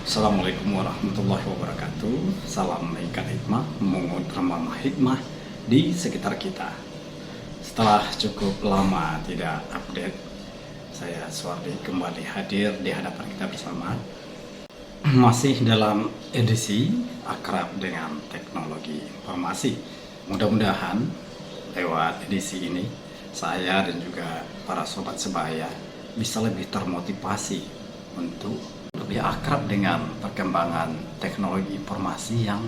Assalamualaikum warahmatullahi wabarakatuh. Salam meningkat hikmah, mengut ramah hikmah di sekitar kita. Setelah cukup lama tidak update, saya Suwardi kembali hadir di hadapan kita bersama. Masih dalam edisi akrab dengan teknologi informasi. Mudah-mudahan lewat edisi ini, saya dan juga para sobat sebaya bisa lebih termotivasi untuk lebih akrab dengan perkembangan teknologi informasi yang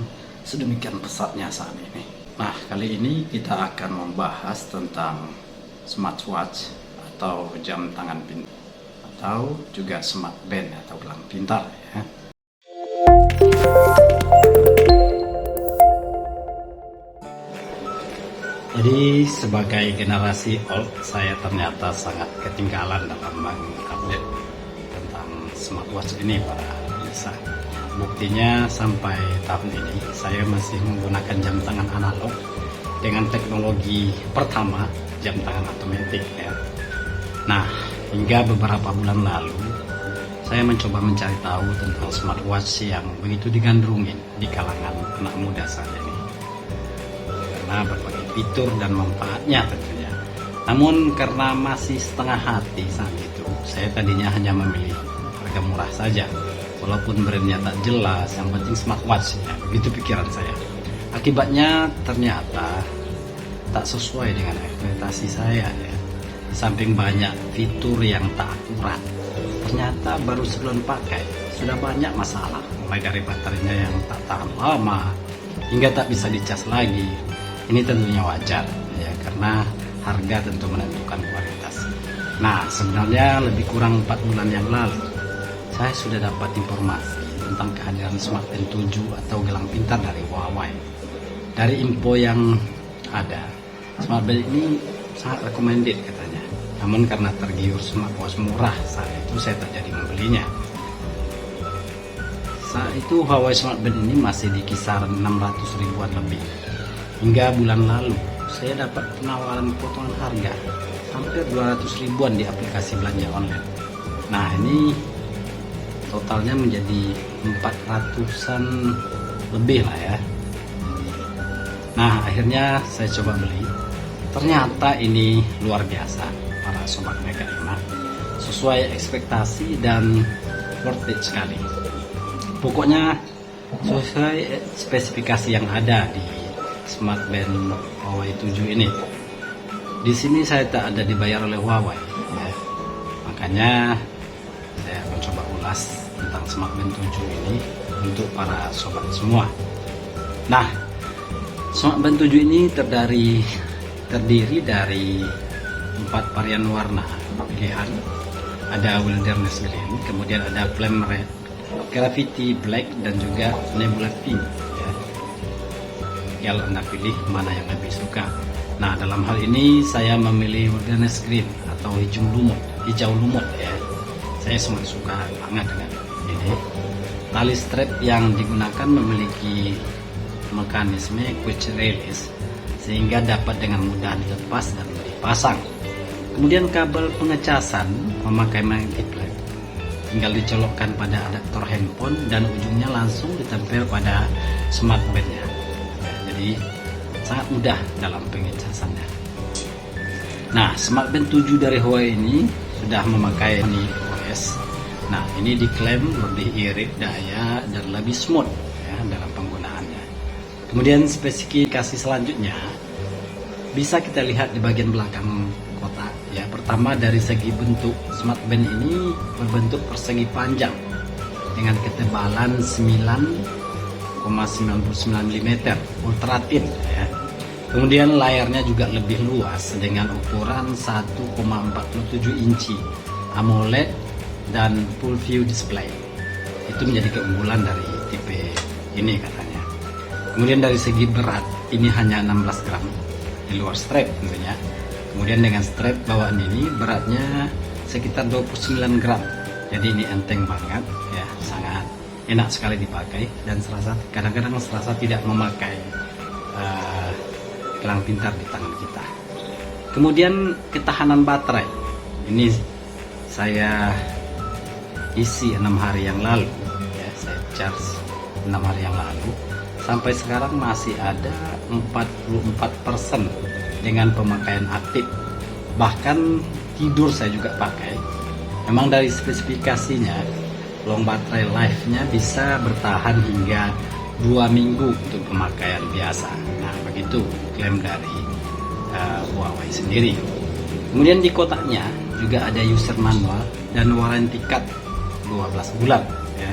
sedemikian pesatnya saat ini. Nah, kali ini kita akan membahas tentang smartwatch atau jam tangan pintar atau juga smart band atau gelang pintar ya. Jadi sebagai generasi old, saya ternyata sangat ketinggalan dalam mengupdate tentang smartwatch ini para pemirsa. Buktinya sampai tahun ini saya masih menggunakan jam tangan analog dengan teknologi pertama, jam tangan otomatis ya. Nah, hingga beberapa bulan lalu saya mencoba mencari tahu tentang smartwatch yang begitu digandrungin di kalangan anak muda saat ini, karena berbagai fitur dan manfaatnya tentunya. Namun karena masih setengah hati saat itu, saya tadinya hanya memilih harga murah saja, walaupun brandnya tak jelas, yang penting smartwatch ya, begitu pikiran saya. Akibatnya ternyata tak sesuai dengan ekspektasi saya ya. Samping banyak fitur yang tak akurat, ternyata baru sebulan pakai sudah banyak masalah, mulai dari baterainya yang tak tahan lama hingga tak bisa dicas lagi. Ini tentunya wajar ya, karena harga tentu menentukan kualitas. Nah, sebenarnya lebih kurang 4 bulan yang lalu saya sudah dapat informasi tentang kehadiran Smart Band 7 atau gelang pintar dari Huawei. Dari info yang ada, Smart Band ini sangat recommended katanya. Namun karena tergiur smartwatch murah saat itu, saya tak jadi membelinya. Saat itu Huawei Smart Band ini masih di kisaran 600 ribuan lebih. Hingga bulan lalu saya dapat penawaran potongan harga hampir 200 ribuan di aplikasi belanja online. Nah, ini totalnya menjadi 400-an lebih lah ya. Nah, akhirnya saya coba beli. Ternyata ini luar biasa para sobat Mega 5, sesuai ekspektasi dan worth it sekali. Pokoknya sesuai spesifikasi yang ada di Smart Band Huawei 7 ini. Di sini saya tak ada dibayar oleh Huawei ya. Makanya saya mencoba ulas tentang Smart Band 7 ini untuk para sobat semua. Nah, Smart Band 7 ini terdiri dari 4 varian warna pilihan. Ada wilderness green, kemudian ada flame red, gravity black, dan juga nebula pink ya. Tinggal Anda pilih mana yang lebih suka. Nah, dalam hal ini saya memilih wilderness green atau hijau lumut ya. Saya sangat suka banget dengan ini. Tali strap yang digunakan memiliki mekanisme quick release sehingga dapat dengan mudah dilepas dan dipasang. Kemudian kabel pengecasan memakai magnetic plate, tinggal dicolokkan pada adaptor handphone dan ujungnya langsung ditempel pada smart bandnya. Jadi sangat mudah dalam pengecasannya. Nah, Smart Band 7 dari Huawei ini sudah memakai OS. Nah, ini diklaim lebih irit daya dan lebih smooth ya dalam penggunaannya. Kemudian spesifikasi selanjutnya bisa kita lihat di bagian belakang kotak ya. Pertama, dari segi bentuk, Smart Band ini berbentuk persegi panjang dengan ketebalan 9,99 mm ultra thin ya. Kemudian layarnya juga lebih luas dengan ukuran 1,47 inci AMOLED dan full view display. Itu menjadi keunggulan dari tipe ini katanya. Kemudian dari segi berat, ini hanya 16 gram di luar strap tentunya. Kemudian dengan strap bawaan ini beratnya sekitar 29 gram. Jadi ini enteng banget ya, sangat enak sekali dipakai dan kadang-kadang serasa tidak memakai gelang pintar di tangan kita. Kemudian ketahanan baterai ini saya isi 6 hari yang lalu ya, saya charge 6 hari yang lalu, sampai sekarang masih ada 44% dengan pemakaian aktif. Bahkan tidur saya juga pakai. Memang dari spesifikasinya long baterai life-nya bisa bertahan hingga 2 minggu untuk pemakaian biasa. Nah, begitu klaim dari Huawei sendiri. Kemudian di kotaknya juga ada user manual dan warranty card 12 bulan ya.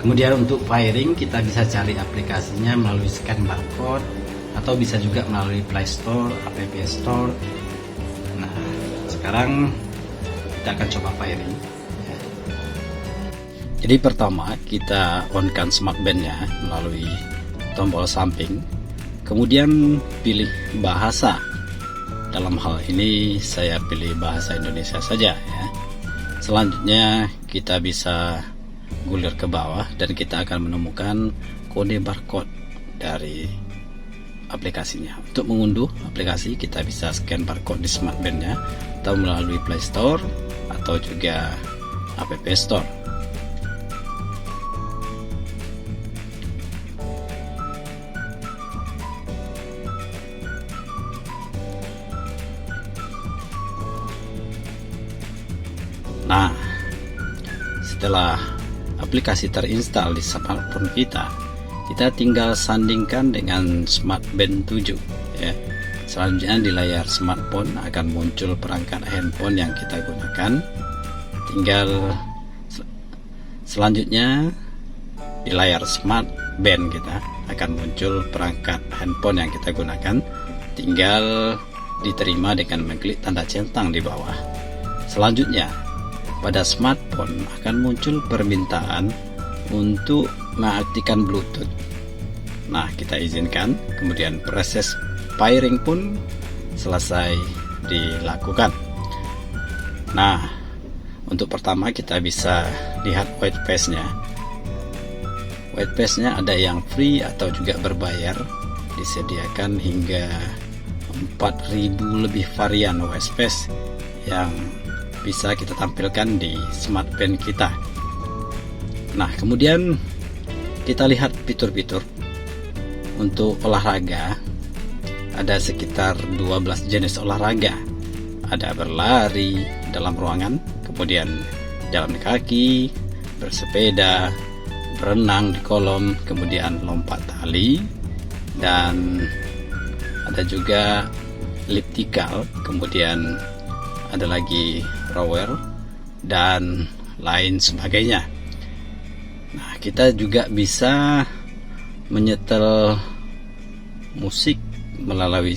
Kemudian untuk firing kita bisa cari aplikasinya melalui scan barcode atau bisa juga melalui Play Store, App Store. Nah, sekarang kita akan coba firing ya. Jadi pertama kita on-kan smart band-nya melalui tombol samping, kemudian pilih bahasa. Dalam hal ini saya pilih bahasa Indonesia saja ya. Selanjutnya kita bisa gulir ke bawah dan kita akan menemukan kode barcode dari aplikasinya. Untuk mengunduh aplikasi kita bisa scan barcode di smart band-nya atau melalui Play Store atau juga App Store. Nah, setelah aplikasi terinstall di smartphone kita tinggal sandingkan dengan Smart Band 7 ya. Selanjutnya di layar smartphone akan muncul perangkat handphone yang kita gunakan. Tinggal selanjutnya di layar Smart Band kita akan muncul perangkat handphone yang kita gunakan. Tinggal diterima dengan mengklik tanda centang di bawah. Selanjutnya pada smartphone akan muncul permintaan untuk mengaktifkan Bluetooth. Nah, kita izinkan, kemudian proses pairing pun selesai dilakukan. Nah, untuk pertama kita bisa lihat white space-nya. White space-nya ada yang free atau juga berbayar, disediakan hingga 4.000 lebih varian white space yang bisa kita tampilkan di smart band kita. Nah, kemudian kita lihat fitur-fitur. Untuk olahraga ada sekitar 12 jenis olahraga. Ada berlari dalam ruangan, kemudian jalan kaki, bersepeda, berenang di kolam, kemudian lompat tali, dan ada juga elliptical, kemudian ada lagi rower dan lain sebagainya. Nah, kita juga bisa menyetel musik melalui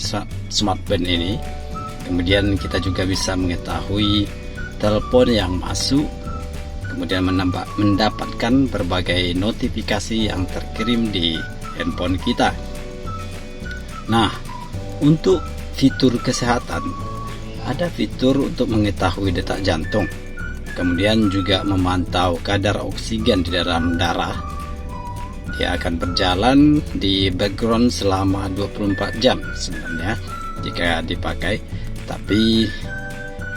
smart band ini. Kemudian kita juga bisa mengetahui telepon yang masuk, kemudian mendapatkan berbagai notifikasi yang terkirim di handphone kita. Nah, untuk fitur kesehatan, ada fitur untuk mengetahui detak jantung, kemudian juga memantau kadar oksigen di dalam darah. Dia akan berjalan di background selama 24 jam sebenarnya jika dipakai, tapi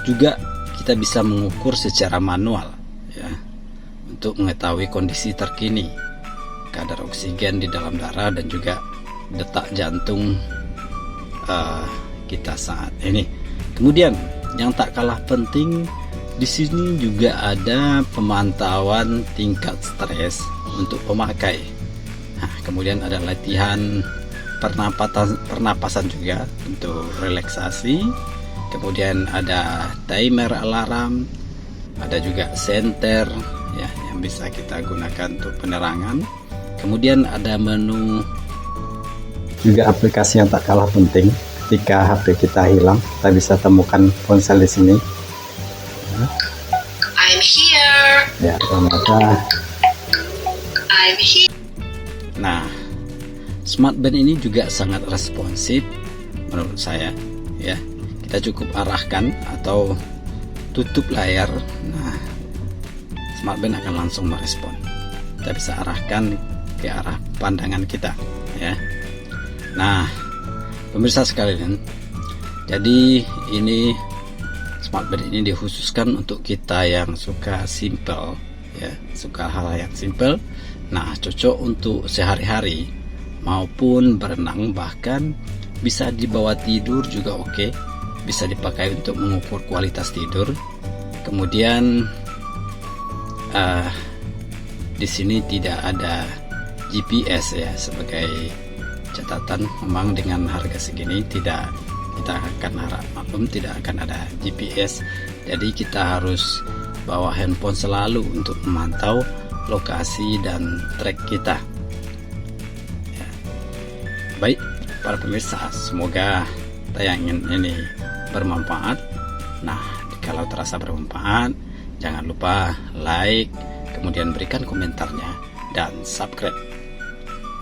juga kita bisa mengukur secara manual ya, untuk mengetahui kondisi terkini kadar oksigen di dalam darah dan juga detak jantung kita saat ini. Kemudian yang tak kalah penting, di sini juga ada pemantauan tingkat stres untuk pemakai. Nah, kemudian ada latihan pernapasan juga untuk relaksasi. Kemudian ada timer alarm, ada juga senter ya yang bisa kita gunakan untuk penerangan. Kemudian ada menu, juga aplikasi yang tak kalah penting. Ketika HP kita hilang, kita bisa temukan ponsel di sini. I'm here. Ya, ternyata. I'm here. Nah, smart band ini juga sangat responsif menurut saya. Ya, kita cukup arahkan atau tutup layar. Nah, smart band akan langsung merespon. Kita bisa arahkan ke arah pandangan kita. Ya. Nah, pemirsa sekalian, jadi ini smart band ini dikhususkan untuk kita yang suka simple ya, suka hal yang simple. Nah, cocok untuk sehari-hari maupun berenang, bahkan bisa dibawa tidur juga oke. Bisa dipakai untuk mengukur kualitas tidur. Kemudian di sini tidak ada GPS ya, sebagai catatan. Memang dengan harga segini tidak, kita akan harap maklum, tidak akan ada GPS. Jadi kita harus bawa handphone selalu untuk memantau lokasi dan trek kita ya. Baik para pemirsa, semoga tayangan ini bermanfaat. Nah, kalau terasa bermanfaat, jangan lupa like, kemudian berikan komentarnya dan subscribe.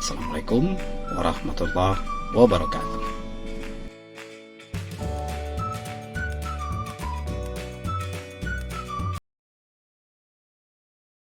Assalamualaikum warahmatullahi wabarakatuh.